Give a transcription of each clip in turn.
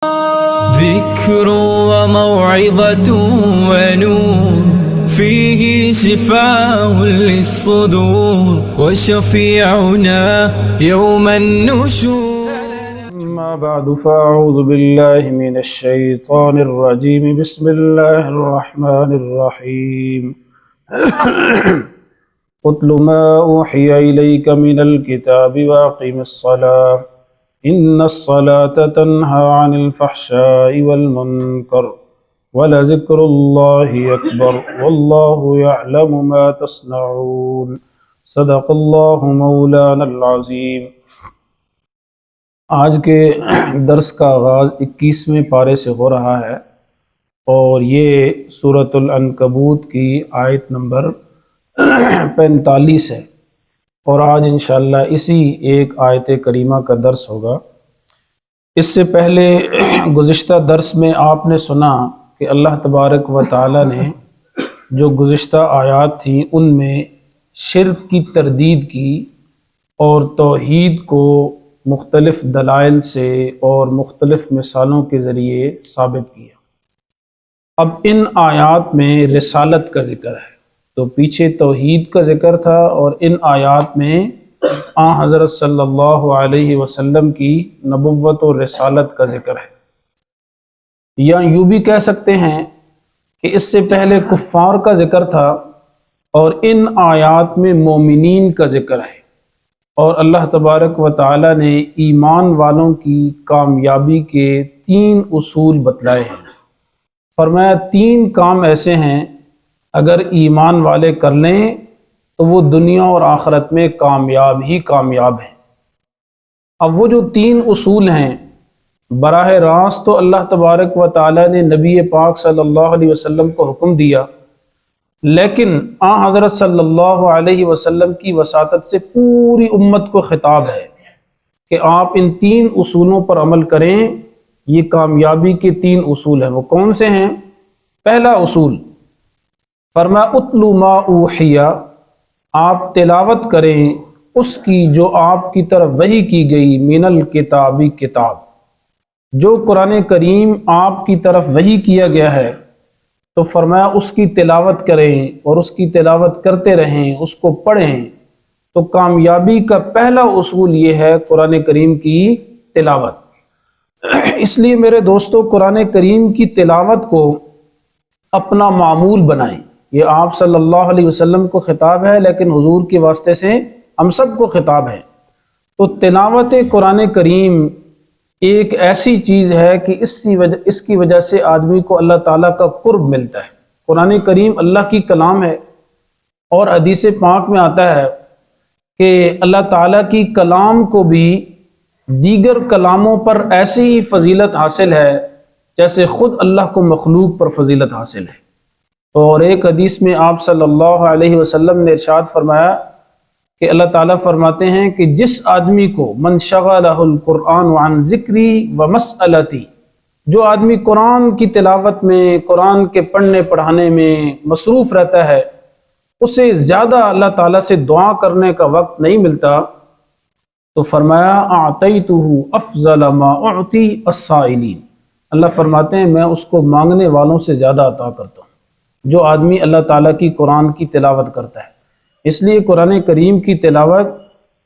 ذكر وموعظة ونور فيه شفاء للصدور وشفيعنا يوم النشور. أما بعد فأعوذ بالله من الشيطان الرجيم. بسم الله الرحمن الرحيم. اتل ما أوحي إليك من الكتاب وأقم الصلاة إن الصلاة تنهى عن الفحشاء والمنكر ولذكر الله أكبر والله يعلم ما تصنعون. صدق اللہ مولانا العظیم. آج کے درس کا آغاز 21ویں پارے سے ہو رہا ہے اور یہ سورۃ العنکبوت کی آیت نمبر 45 ہے، اور آج انشاءاللہ اسی ایک آیت کریمہ کا درس ہوگا. اس سے پہلے گزشتہ درس میں آپ نے سنا کہ اللہ تبارک و تعالی نے جو گزشتہ آیات تھیں ان میں شرک کی تردید کی اور توحید کو مختلف دلائل سے اور مختلف مثالوں کے ذریعے ثابت کیا. اب ان آیات میں رسالت کا ذکر ہے، تو پیچھے توحید کا ذکر تھا اور ان آیات میں حضرت صلی اللہ علیہ وسلم کی نبوت و رسالت کا ذکر ہے. یا یوں بھی کہہ سکتے ہیں کہ اس سے پہلے کفار کا ذکر تھا اور ان آیات میں مومنین کا ذکر ہے، اور اللہ تبارک و تعالی نے ایمان والوں کی کامیابی کے 3 اصول بتلائے ہیں. فرمایا 3 کام ایسے ہیں اگر ایمان والے کر لیں تو وہ دنیا اور آخرت میں کامیاب ہی کامیاب ہیں. اب وہ جو 3 اصول ہیں براہ راست تو اللہ تبارک و تعالی نے نبی پاک صلی اللہ علیہ وسلم کو حکم دیا، لیکن حضرت صلی اللہ علیہ وسلم کی وساطت سے پوری امت کو خطاب ہے کہ آپ ان 3 اصولوں پر عمل کریں. یہ کامیابی کے 3 اصول ہیں. وہ کون سے ہیں؟ پہلا اصول فرمایا اتل ما اوحی، آپ تلاوت کریں اس کی جو آپ کی طرف وحی کی گئی، من الکتابی کتاب، جو قرآن کریم آپ کی طرف وحی کیا گیا ہے تو فرمایا اس کی تلاوت کریں اور اس کی تلاوت کرتے رہیں، اس کو پڑھیں. تو کامیابی کا پہلا اصول یہ ہے قرآن کریم کی تلاوت. اس لیے میرے دوستو قرآن کریم کی تلاوت کو اپنا معمول بنائیں. یہ آپ صلی اللہ علیہ وسلم کو خطاب ہے لیکن حضور کے واسطے سے ہم سب کو خطاب ہے. تو تلاوت قرآن کریم ایک ایسی چیز ہے کہ اس کی وجہ سے آدمی کو اللہ تعالیٰ کا قرب ملتا ہے. قرآن کریم اللہ کی کلام ہے، اور حدیث پاک میں آتا ہے کہ اللہ تعالیٰ کی کلام کو بھی دیگر کلاموں پر ایسی ہی فضیلت حاصل ہے جیسے خود اللہ کو مخلوق پر فضیلت حاصل ہے. اور ایک حدیث میں آپ صلی اللہ علیہ وسلم نے ارشاد فرمایا کہ اللہ تعالیٰ فرماتے ہیں کہ جس آدمی کو من شغلہ القرآن عن ذکری و مسئلتی، جو آدمی قرآن کی تلاوت میں، قرآن کے پڑھنے پڑھانے میں مصروف رہتا ہے، اسے زیادہ اللہ تعالیٰ سے دعا کرنے کا وقت نہیں ملتا. تو فرمایا اعطیتہ افضل ما اعطی السائلین، اللہ فرماتے ہیں میں اس کو مانگنے والوں سے زیادہ عطا کرتا ہوں جو آدمی اللہ تعالیٰ کی قرآن کی تلاوت کرتا ہے. اس لیے قرآن کریم کی تلاوت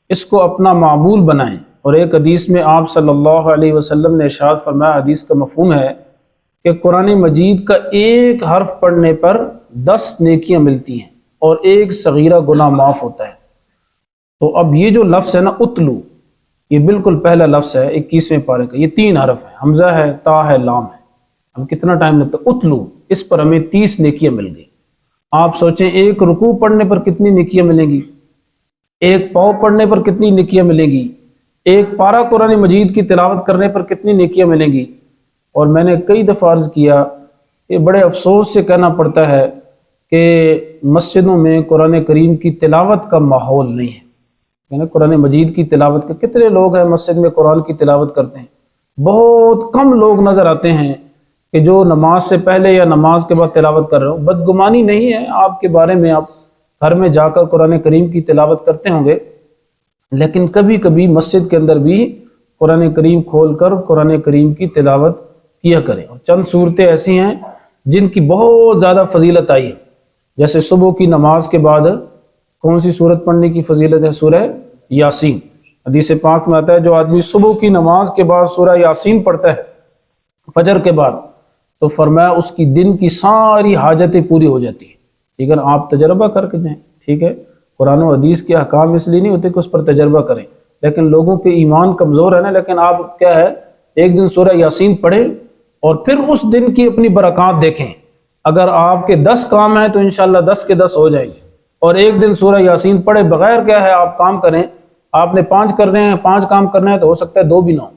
اس کو اپنا معمول بنائیں. اور ایک حدیث میں آپ صلی اللہ علیہ وسلم نے ارشاد فرمایا، حدیث کا مفہوم ہے کہ قرآن مجید کا ایک حرف پڑھنے پر 10 نیکیاں ملتی ہیں اور ایک صغیرہ گناہ معاف ہوتا ہے. تو اب یہ جو لفظ ہے نا اتلو، یہ بالکل پہلا لفظ ہے 21ویں پارے کا. یہ 3 حرف ہے، حمزہ ہے، تا ہے، لام ہے. اب کتنا ٹائم لگتا ہے؟ اتلو، اس پر ہمیں 30 نیکیاں مل گئی. آپ سوچیں ایک رکوع پڑھنے پر کتنی نیکیاں ملیں گی، ایک پاؤ پڑھنے پر کتنی نیکیاں ملیں گی، ایک پارہ قرآن مجید کی تلاوت کرنے پر کتنی نیکیاں ملیں گی. اور میں نے کئی دفعہ عرض کیا کہ بڑے افسوس سے کہنا پڑتا ہے کہ مسجدوں میں قرآن کریم کی تلاوت کا ماحول نہیں ہے. یعنی قرآن مجید کی تلاوت کے کتنے لوگ ہیں مسجد میں قرآن کی تلاوت کرتے ہیں؟ بہت کم لوگ نظر آتے ہیں کہ جو نماز سے پہلے یا نماز کے بعد تلاوت کر رہے ہو. بدگمانی نہیں ہے آپ کے بارے میں، آپ گھر میں جا کر قرآن کریم کی تلاوت کرتے ہوں گے، لیکن کبھی کبھی مسجد کے اندر بھی قرآن کریم کھول کر قرآن کریم کی تلاوت کیا کریں۔ اور چند صورتیں ایسی ہیں جن کی بہت زیادہ فضیلت آئی ہے، جیسے صبح کی نماز کے بعد کون سی صورت پڑھنے کی فضیلت ہے؟ سورہ یاسین۔ حدیث پاک میں آتا ہے جو آدمی صبح کی نماز کے بعد سورہ یاسین پڑھتا ہے فجر کے بعد، تو فرمایا اس کی دن کی ساری حاجتیں پوری ہو جاتی ہیں۔ ٹھیک ہے نا، آپ تجربہ کر کے دیں۔ ٹھیک ہے، قرآن و حدیث کے احکام اس لیے نہیں ہوتے کہ اس پر تجربہ کریں، لیکن لوگوں کے ایمان کمزور ہے نا، لیکن آپ کیا ہے ایک دن سورہ یاسین پڑھیں اور پھر اس دن کی اپنی برکات دیکھیں۔ اگر آپ کے 10 کام ہیں تو انشاءاللہ 10 کے 10 ہو جائیں گے، اور ایک دن سورہ یاسین پڑھے بغیر کیا ہے آپ کام کریں، آپ نے 5 کرنے ہیں، 5 کام کرنا ہے تو ہو سکتا ہے 2 بھی نہ ہو۔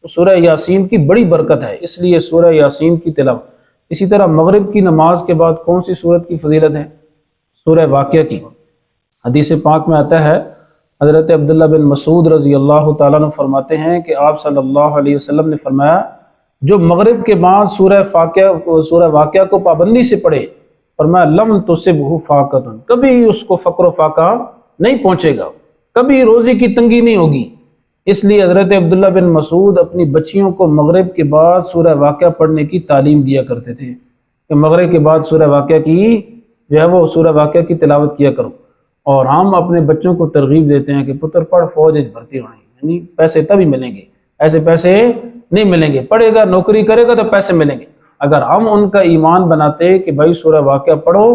تو سورہ یاسین کی بڑی برکت ہے، اس لیے سورہ یاسین کی تلاوت۔ اسی طرح مغرب کی نماز کے بعد کون سی سورت کی فضیلت ہے؟ سورہ واقعہ کی۔ حدیث پاک میں آتا ہے حضرت عبداللہ بن مسعود رضی اللہ تعالیٰ عنہ فرماتے ہیں کہ آپ صلی اللہ علیہ وسلم نے فرمایا جو مغرب کے بعد سورہ واقعہ کو پابندی سے پڑھے، فرمایا لم تصبہ فاقۃ، کبھی اس کو فقر و فاقہ نہیں پہنچے گا، کبھی روزی کی تنگی نہیں ہوگی۔ اس لیے حضرت عبداللہ بن مسعود اپنی بچیوں کو مغرب کے بعد سورہ واقعہ پڑھنے کی تعلیم دیا کرتے تھے کہ مغرب کے بعد سورہ واقعہ کی جو ہے وہ سورہ واقعہ کی تلاوت کیا کرو۔ اور ہم اپنے بچوں کو ترغیب دیتے ہیں کہ پتر پڑھ فوج بھرتی ہونی، یعنی پیسے تبھی ملیں گے، ایسے پیسے نہیں ملیں گے، پڑھے گا نوکری کرے گا تو پیسے ملیں گے۔ اگر ہم ان کا ایمان بناتے کہ بھائی سورہ واقعہ پڑھو،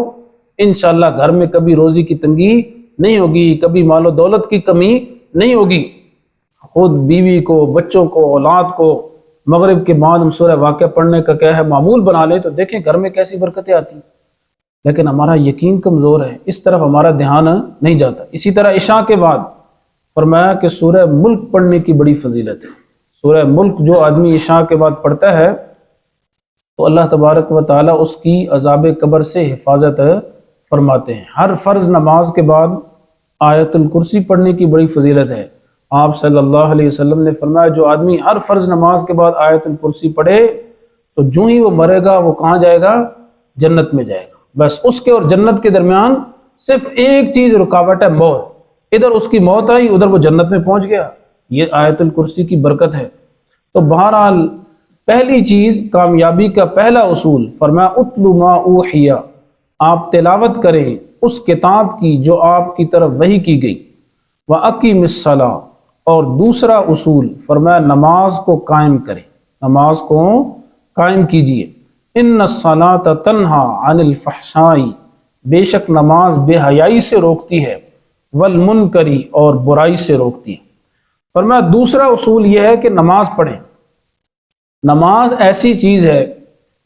انشاءاللہ گھر میں کبھی روزی کی تنگی نہیں ہوگی، کبھی مال و دولت کی کمی نہیں ہوگی۔ خود بیوی کو، بچوں کو، اولاد کو مغرب کے بعد ہم سورہ واقعہ پڑھنے کا کیا ہے معمول بنا لیں تو دیکھیں گھر میں کیسی برکتیں آتی ہیں۔ لیکن ہمارا یقین کمزور ہے، اس طرف ہمارا دھیان نہیں جاتا۔ اسی طرح عشاء کے بعد فرمایا کہ سورہ ملک پڑھنے کی بڑی فضیلت ہے۔ سورہ ملک جو آدمی عشاء کے بعد پڑھتا ہے تو اللہ تبارک و تعالیٰ اس کی عذاب قبر سے حفاظت فرماتے ہیں۔ ہر فرض نماز کے بعد آیت الکرسی پڑھنے کی بڑی فضیلت ہے۔ آپ صلی اللہ علیہ وسلم نے فرمایا جو آدمی ہر فرض نماز کے بعد آیت الکرسی پڑھے تو جو ہی وہ مرے گا وہ کہاں جائے گا؟ جنت میں جائے گا۔ بس اس کے اور جنت کے درمیان صرف ایک چیز رکاوٹ ہے، موت۔ ادھر اس کی موت آئی، ادھر وہ جنت میں پہنچ گیا۔ یہ آیت الکرسی کی برکت ہے۔ تو بہرحال پہلی چیز، کامیابی کا پہلا اصول فرمایا اتلو ما اوحی، آپ تلاوت کریں اس کتاب کی جو آپ کی طرف وحی کی گئی، وَأَقِمِ الصَّلَاةَ، اور دوسرا اصول فرمایا نماز کو قائم کریں، نماز کو قائم کیجئے۔ ان الصلاۃ تنہا عن الفحشاء، بے شک نماز بے حیائی سے روکتی ہے، والمنکری، اور برائی سے روکتی ہے۔ فرمایا دوسرا اصول یہ ہے کہ نماز پڑھیں۔ نماز ایسی چیز ہے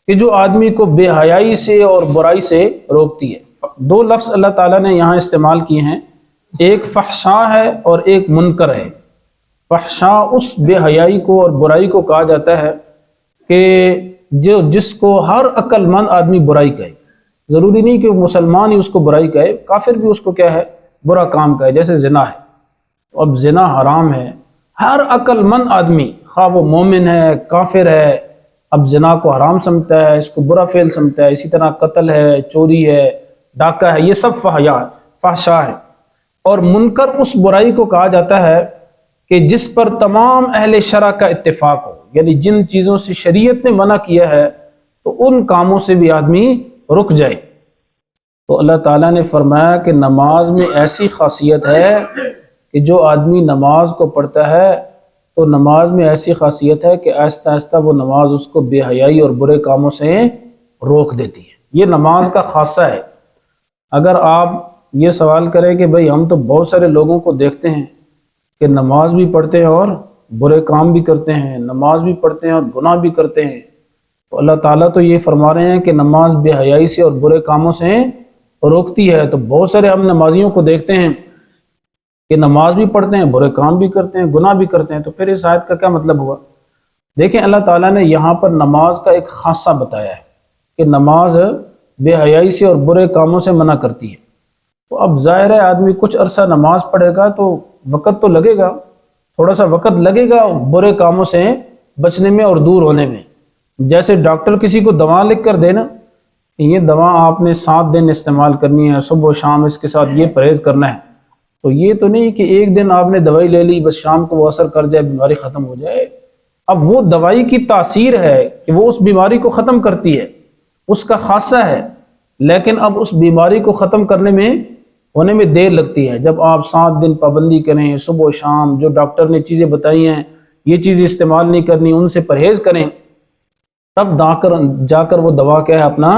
کہ جو آدمی کو بے حیائی سے اور برائی سے روکتی ہے۔ 2 لفظ اللہ تعالیٰ نے یہاں استعمال کیے ہیں، ایک فحشاء ہے اور ایک منکر ہے۔ فحشاء اس بے حیائی کو اور برائی کو کہا جاتا ہے کہ جس کو ہر عقل مند آدمی برائی کہے، ضروری نہیں کہ مسلمان ہی اس کو برائی کہے، کافر بھی اس کو کیا ہے برا کام کہے، جیسے زنا ہے۔ اب زنا حرام ہے، ہر عقل مند آدمی خواہ وہ مومن ہے کافر ہے اب زنا کو حرام سمجھتا ہے، اس کو برا فعل سمجھتا ہے۔ اسی طرح قتل ہے، چوری ہے، ڈاکہ ہے، یہ سب فحشاء ہے۔ اور منکر اس برائی کو کہا جاتا ہے کہ جس پر تمام اہل شرع کا اتفاق ہو، یعنی جن چیزوں سے شریعت نے منع کیا ہے تو ان کاموں سے بھی آدمی رک جائے۔ تو اللہ تعالیٰ نے فرمایا کہ نماز میں ایسی خاصیت ہے کہ جو آدمی نماز کو پڑھتا ہے تو نماز میں ایسی خاصیت ہے کہ آہستہ آہستہ وہ نماز اس کو بے حیائی اور برے کاموں سے روک دیتی ہے۔ یہ نماز کا خاصہ ہے۔ اگر آپ یہ سوال کریں کہ بھئی ہم تو بہت سارے لوگوں کو دیکھتے ہیں کہ نماز بھی پڑھتے ہیں اور برے کام بھی کرتے ہیں، نماز بھی پڑھتے ہیں اور گناہ بھی کرتے ہیں، تو اللہ تعالیٰ تو یہ فرما رہے ہیں کہ نماز بے حیائی سے اور برے کاموں سے روکتی ہے۔ تو بہت سارے ہم نمازیوں کو دیکھتے ہیں کہ نماز بھی پڑھتے ہیں، برے کام بھی کرتے ہیں، گناہ بھی کرتے ہیں، تو پھر اس آیت کا کیا مطلب ہوا؟ دیکھیں اللہ تعالیٰ نے یہاں پر نماز کا ایک خاصہ بتایا ہے کہ نماز بے حیائی سے اور برے کاموں سے منع کرتی ہے۔ تو اب ظاہر ہے آدمی کچھ عرصہ نماز پڑھے گا تو وقت تو لگے گا، تھوڑا سا وقت لگے گا برے کاموں سے بچنے میں اور دور ہونے میں۔ جیسے ڈاکٹر کسی کو دوا لکھ کر دینا، یہ دوا آپ نے 7 دن استعمال کرنی ہے، صبح و شام اس کے ساتھ یہ پرہیز کرنا ہے، تو یہ تو نہیں کہ ایک دن آپ نے دوائی لے لی بس شام کو وہ اثر کر جائے، بیماری ختم ہو جائے۔ اب وہ دوائی کی تاثیر ہے کہ وہ اس بیماری کو ختم کرتی ہے، اس کا خاصہ ہے، لیکن اب اس بیماری کو ختم کرنے میں ہونے میں دیر لگتی ہے۔ جب آپ 7 دن پابندی کریں، صبح و شام جو ڈاکٹر نے چیزیں بتائی ہیں یہ چیزیں استعمال نہیں کرنی، ان سے پرہیز کریں، تب جا کر وہ دوا کیا ہے اپنا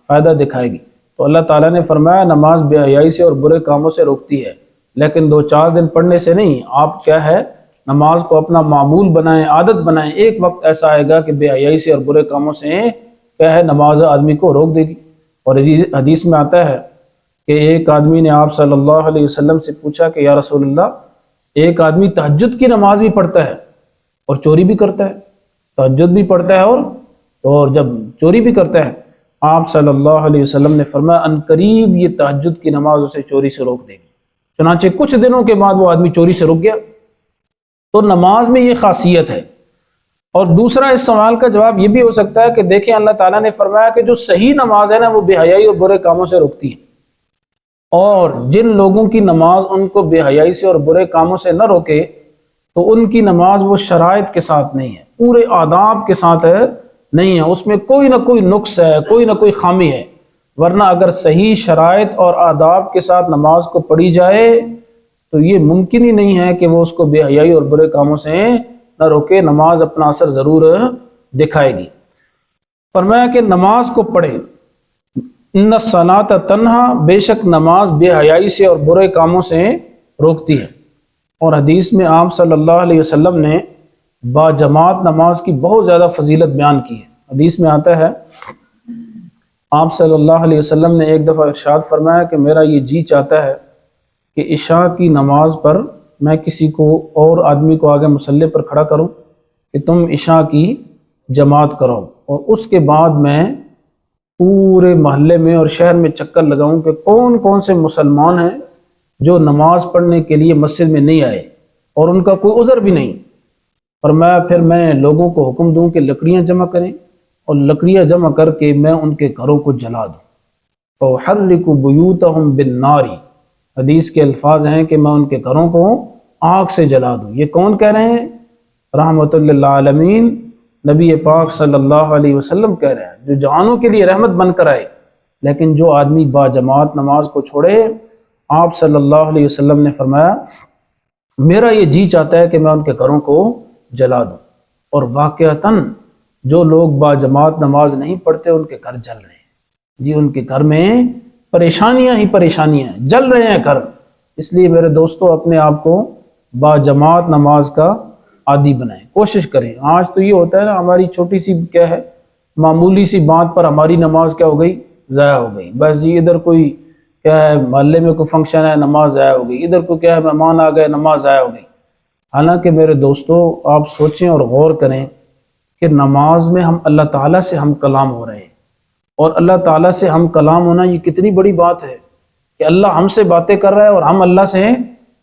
فائدہ دکھائے گی۔ تو اللہ تعالیٰ نے فرمایا نماز بے حیائی سے اور برے کاموں سے روکتی ہے، لیکن 2-4 دن پڑھنے سے نہیں۔ آپ کیا ہے نماز کو اپنا معمول بنائیں، عادت بنائیں۔ ایک وقت ایسا آئے گا کہ بے حیائی سے اور برے کاموں سے کیا ہے نماز آدمی کو روک دے گی۔ اور حدیث میں آتا ہے کہ ایک آدمی نے آپ صلی اللہ علیہ وسلم سے پوچھا کہ یا رسول اللہ، ایک آدمی تہجد کی نماز بھی پڑھتا ہے اور چوری بھی کرتا ہے، تہجد بھی پڑھتا ہے اور جب چوری بھی کرتا ہے، آپ صلی اللہ علیہ وسلم نے فرمایا ان قریب یہ تہجد کی نماز اسے چوری سے روک دے گی۔ چنانچہ کچھ دنوں کے بعد وہ آدمی چوری سے رک گیا۔ تو نماز میں یہ خاصیت ہے۔ اور دوسرا اس سوال کا جواب یہ بھی ہو سکتا ہے کہ دیکھیں اللہ تعالیٰ نے فرمایا کہ جو صحیح نماز ہے نا وہ بے حیائی اور برے کاموں سے روکتی ہے، اور جن لوگوں کی نماز ان کو بے حیائی سے اور برے کاموں سے نہ روکے تو ان کی نماز وہ شرائط کے ساتھ نہیں ہے، پورے آداب کے ساتھ نہیں ہے، اس میں کوئی نہ کوئی نقص ہے، کوئی نہ کوئی خامی ہے۔ ورنہ اگر صحیح شرائط اور آداب کے ساتھ نماز کو پڑھی جائے تو یہ ممکن ہی نہیں ہے کہ وہ اس کو بے حیائی اور برے کاموں سے نہ روکے، نماز اپنا اثر ضرور دکھائے گی۔ فرمایا کہ نماز کو پڑھے، ان الصلاۃ تنہا، بے شک نماز بے حیائی سے اور برے کاموں سے روکتی ہے۔ اور حدیث میں آپ صلی اللہ علیہ وسلم نے با جماعت نماز کی بہت زیادہ فضیلت بیان کی ہے۔ حدیث میں آتا ہے آپ صلی اللہ علیہ وسلم نے ایک دفعہ ارشاد فرمایا کہ میرا یہ جی چاہتا ہے کہ عشاء کی نماز پر میں کسی کو اور آدمی کو آگے مصلی پر کھڑا کروں کہ تم عشاء کی جماعت کرو، اور اس کے بعد میں پورے محلے میں اور شہر میں چکر لگاؤں کہ کون کون سے مسلمان ہیں جو نماز پڑھنے کے لیے مسجد میں نہیں آئے اور ان کا کوئی عذر بھی نہیں۔ فرمایا پھر میں لوگوں کو حکم دوں کہ لکڑیاں جمع کریں، اور لکڑیاں جمع کر کے میں ان کے گھروں کو جلا دوں۔ فَأُحَرِّقُ بُيُوتَهُمْ بِالنَّارِ، حدیث کے الفاظ ہیں کہ میں ان کے گھروں کو آگ سے جلا دوں۔ یہ کون کہہ رہے ہیں؟ رحمت للعالمین نبی پاک صلی اللہ علیہ وسلم کہہ رہے ہیں، جو جہانوں کے لیے رحمت بن کر آئے۔ لیکن جو آدمی با جماعت نماز کو چھوڑے، آپ صلی اللہ علیہ وسلم نے فرمایا میرا یہ جی چاہتا ہے کہ میں ان کے گھروں کو جلا دوں۔ اور واقعتاً جو لوگ با جماعت نماز نہیں پڑھتے ان کے گھر جل رہے ہیں، جی ان کے گھر میں پریشانیاں ہی پریشانیاں ہیں، جل رہے ہیں گھر۔ اس لیے میرے دوستو اپنے آپ کو با جماعت نماز کا عادی بنائیں، کوشش کریں۔ آج تو یہ ہوتا ہے نا، ہماری چھوٹی سی کیا ہے معمولی سی بات پر ہماری نماز کیا ہو گئی؟ ضائع ہو گئی۔ بس جی ادھر کوئی کیا ہے محلے میں کوئی فنکشن ہے، نماز ضائع ہو گئی، ادھر کو کیا ہے مہمان آ گئے، نماز ضائع ہو گئی۔ حالانکہ میرے دوستو آپ سوچیں اور غور کریں کہ نماز میں ہم اللہ تعالیٰ سے ہم کلام ہو رہے ہیں، اور اللہ تعالیٰ سے ہم کلام ہونا یہ کتنی بڑی بات ہے کہ اللہ ہم سے باتیں کر رہا ہے اور ہم اللہ سے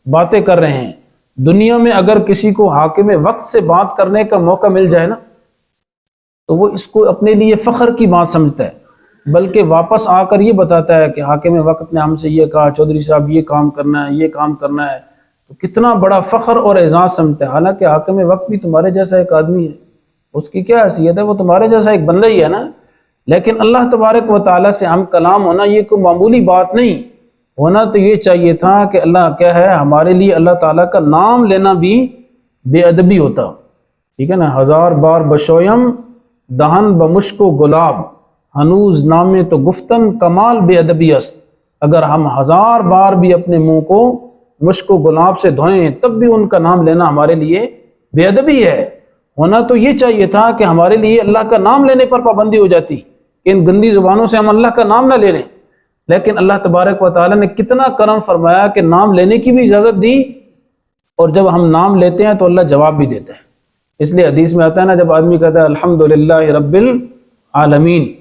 باتیں کر رہے ہیں۔ دنیا میں اگر کسی کو حاکم وقت سے بات کرنے کا موقع مل جائے نا تو وہ اس کو اپنے لیے فخر کی بات سمجھتا ہے، بلکہ واپس آ کر یہ بتاتا ہے کہ حاکم وقت نے ہم سے یہ کہا، چودھری صاحب یہ کام کرنا ہے، یہ کام کرنا ہے، تو کتنا بڑا فخر اور اعزاز سمجھتا ہے۔ حالانکہ حاکم وقت بھی تمہارے جیسا ایک آدمی ہے، اس کی کیا حیثیت ہے، وہ تمہارے جیسا ایک بندہ ہی ہے نا۔ لیکن اللہ تبارک و تعالیٰ سے ہم کلام ہونا یہ کوئی معمولی بات نہیں ہونا، تو یہ چاہیے تھا کہ اللہ کیا ہے ہمارے لیے اللہ تعالیٰ کا نام لینا بھی بے ادبی ہوتا، ٹھیک ہے نا۔ 1000 بار بشویم دہن بمشک و گلاب، ہنوز نامے تو گفتن کمال بے ادبی است۔ اگر ہم 1000 بار بھی اپنے منہ کو مشک و گلاب سے دھوئیں تب بھی ان کا نام لینا ہمارے لیے بے ادبی ہے۔ ہونا تو یہ چاہیے تھا کہ ہمارے لیے اللہ کا نام لینے پر پابندی ہو جاتی کہ ان گندی زبانوں سے ہم اللہ کا نام نہ لے لیں۔ لیکن اللہ تبارک و تعالیٰ نے کتنا کرم فرمایا کہ نام لینے کی بھی اجازت دی، اور جب ہم نام لیتے ہیں تو اللہ جواب بھی دیتا ہے۔ اس لیے حدیث میں آتا ہے نا، جب آدمی کہتا ہے الحمدللہ رب العالمین،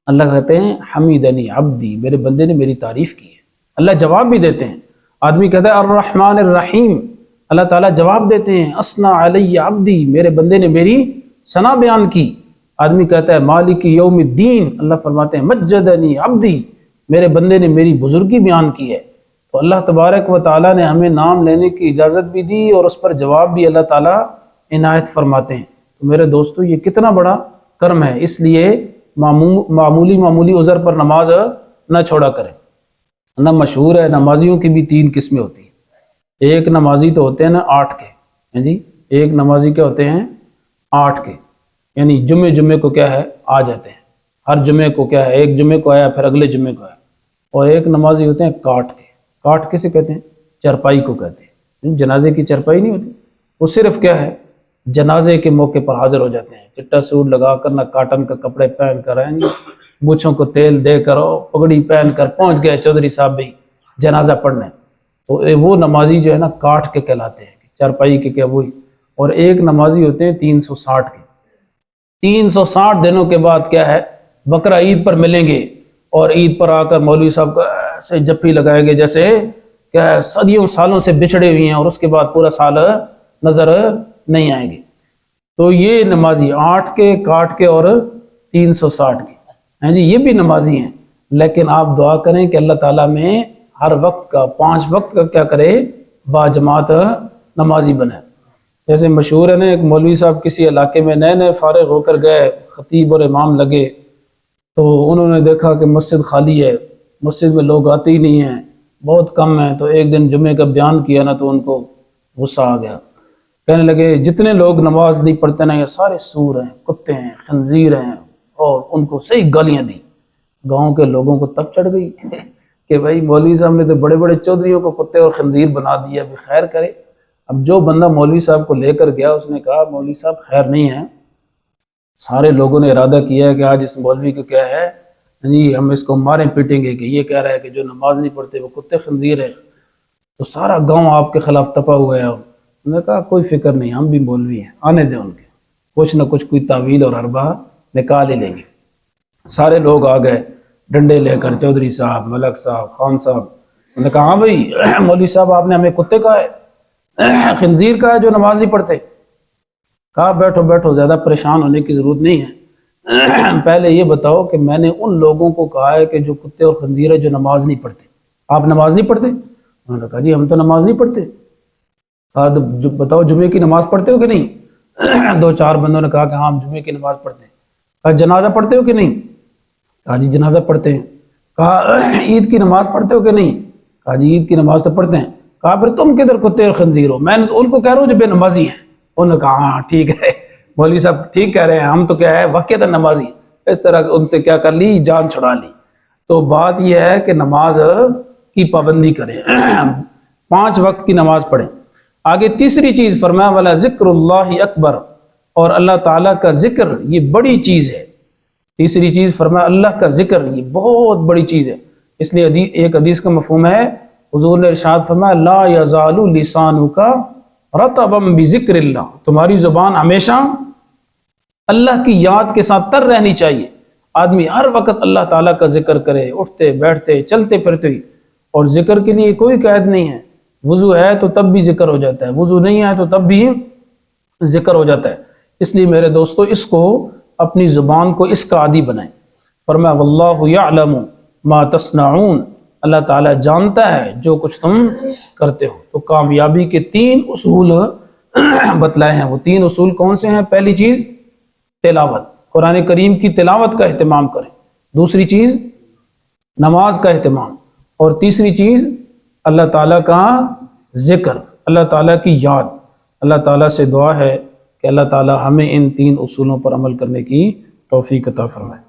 اللہ کہتے ہیں حمیدنی عبدی، میرے بندے نے میری تعریف کی ہے، اللہ جواب بھی دیتے ہیں۔ آدمی کہتا ہے الرحمن الرحیم، اللہ تعالیٰ جواب دیتے ہیں اسنا علی عبدی، میرے بندے نے میری ثنا بیان کی۔ آدمی کہتا ہے مالک یوم الدین، اللہ فرماتے ہیں مجدنی عبدی، میرے بندے نے میری بزرگی بیان کی ہے۔ تو اللہ تبارک و تعالیٰ نے ہمیں نام لینے کی اجازت بھی دی اور اس پر جواب بھی اللہ تعالیٰ عنایت فرماتے ہیں۔ تو میرے دوستو یہ کتنا بڑا کرم ہے، اس لیے معمولی عذر پر نماز نہ چھوڑا کریں۔ نہ مشہور ہے نمازیوں کی بھی 3 قسمیں ہوتی ہیں۔ ایک نمازی تو ہوتے ہیں نا 8 کے، جی ایک نمازی کیا ہوتے ہیں 8 کے، یعنی جمعے کو کیا ہے آ جاتے ہیں، ہر جمعے کو کیا ہے، ایک جمعے کو آیا پھر اگلے جمعے کو آیا۔ اور ایک نمازی ہوتے ہیں کاٹ کے۔ کاٹ کسے کہتے ہیں؟ چرپائی کو کہتے ہیں۔ جنازے کی چرپائی نہیں ہوتی، وہ صرف کیا ہے جنازے کے موقع پر حاضر ہو جاتے ہیں، چٹا سوٹ لگا کر، نہ کاٹن کا کپڑے پہن کر آئیں گے، مونچھوں کو تیل دے کر پگڑی پہن کر پہنچ گئے چودھری صاحب بھی جنازہ پڑھنے، تو وہ نمازی جو ہے نا کاٹ کے کہلاتے ہیں، چرپائی کے کیا وہی۔ اور ایک نمازی ہوتے ہیں 360 کے۔ 360 دنوں کے بعد کیا ہے بقرہ عید پر ملیں گے، اور عید پر آ کر مولوی صاحب کو ایسے جپی لگائیں گے جیسے کیا ہے صدیوں سالوں سے بچھڑے ہوئے ہیں، اور اس کے بعد پورا سال نظر نہیں آئیں گے۔ تو یہ نمازی 8 کے، کاٹ کے اور 360 کے ہیں جی، یہ بھی نمازی ہیں، لیکن آپ دعا کریں کہ اللہ تعالیٰ میں ہر وقت کا 5 وقت کا کیا کرے با جماعت نمازی بنے۔ جیسے مشہور ہے نا ایک مولوی صاحب کسی علاقے میں نئے فارغ ہو کر گئے، خطیب اور امام لگے، تو انہوں نے دیکھا کہ مسجد خالی ہے، مسجد میں لوگ آتے ہی نہیں ہیں، بہت کم ہیں، تو ایک دن جمعے کا بیان کیا نا تو ان کو غصہ آ گیا، کہنے لگے جتنے لوگ نماز نہیں پڑھتے نا یہ سارے سور ہیں، کتے ہیں، خنزیر ہیں، اور ان کو صحیح گالیاں دی۔ گاؤں کے لوگوں کو تب چڑھ گئی کہ بھائی مولوی صاحب نے تو بڑے بڑے چودھریوں کو کتے اور خنزیر بنا دیا، ابھی خیر کرے۔ اب جو بندہ مولوی صاحب کو لے کر گیا اس نے کہا مولوی صاحب خیر نہیں ہے، سارے لوگوں نے ارادہ کیا ہے کہ آج اس مولوی کو کیا ہے جی ہم اس کو ماریں پیٹیں گے، کہ یہ کہہ رہا ہے کہ جو نماز نہیں پڑھتے وہ کتے خنزیر ہیں، تو سارا گاؤں آپ کے خلاف تپا ہوا ہے۔ انہوں نے کہا کوئی فکر نہیں، ہم بھی مولوی ہیں، آنے دیں ان کے، کچھ نہ کچھ کوئی تعویل اور حربہ نکال ہی لیں گے۔ سارے لوگ آ گئے ڈنڈے لے کر، چودھری صاحب، ملک صاحب، خان صاحب۔ انہوں نے کہا ہاں بھائی مولوی صاحب آپ نے ہمیں کتے کہا ہے، خنزیر کہا ہے جو نماز نہیں پڑھتے۔ کہا بیٹھو بیٹھو، زیادہ پریشان ہونے کی ضرورت نہیں ہے، پہلے یہ بتاؤ کہ میں نے ان لوگوں کو کہا ہے کہ جو کتے اور خنزیر ہے جو نماز نہیں پڑھتے، آپ نماز نہیں پڑھتے؟ انہوں نے کہا جی ہم تو نماز نہیں پڑھتے۔ کہا تو بتاؤ جمعے کی نماز پڑھتے ہو کہ نہیں؟ 2-4 بندوں نے کہا کہ ہاں ہم جمعے کی نماز پڑھتے ہیں۔ کہا جنازہ پڑھتے ہو کہ نہیں؟ کہا جی جنازہ پڑھتے ہیں۔ کہا عید کی نماز پڑھتے ہو کہ نہیں؟ کہا جی عید کی نماز تو پڑھتے ہیں۔ کہا پھر تم کدھر کتے اور خنزیر ہو؟ میں ان کو کہہ رہا ہوں جو بے نمازی ہیں۔ انہوں نے کہا ہاں ٹھیک ہے مولوی صاحب ٹھیک کہہ رہے ہیں، ہم تو کیا ہے واقعتاً نمازی۔ اس طرح ان سے کیا کر لی، جان چھڑا لی۔ تو بات یہ ہے کہ نماز کی پابندی کریں، 5 وقت کی نماز پڑھیں۔ آگے تیسری چیز فرمایا والا ذکر اللہ اکبر، اور اللہ تعالیٰ کا ذکر یہ بڑی چیز ہے۔ تیسری چیز فرمایا اللہ کا ذکر یہ بہت بڑی چیز ہے۔ اس لیے ایک حدیث کا مفہوم ہے، حضور نے ارشاد فرمایا لا یزال لسانک رطبا بذکر اللہ، تمہاری زبان ہمیشہ اللہ کی یاد کے ساتھ تر رہنی چاہیے۔ آدمی ہر وقت اللہ تعالیٰ کا ذکر کرے، اٹھتے بیٹھتے چلتے پھرتے ہی، اور ذکر کے لیے کوئی قید نہیں ہے، وضو ہے تو تب بھی ذکر ہو جاتا ہے، وضو نہیں ہے تو تب بھی ذکر ہو جاتا ہے۔ اس لیے میرے دوستو اس کو اپنی زبان کو اس کا عادی بنائیں۔ فرمایا واللہ یعلم ما تصنعون، اللہ تعالیٰ جانتا ہے جو کچھ تم کرتے ہو۔ تو کامیابی کے 3 اصول بتلائے ہیں، وہ 3 اصول کون سے ہیں؟ پہلی چیز تلاوت، قرآن کریم کی تلاوت کا اہتمام کریں۔ دوسری چیز نماز کا اہتمام، اور تیسری چیز اللہ تعالیٰ کا ذکر، اللہ تعالیٰ کی یاد۔ اللہ تعالیٰ سے دعا ہے کہ اللہ تعالیٰ ہمیں ان 3 اصولوں پر عمل کرنے کی توفیق عطا فرمائے۔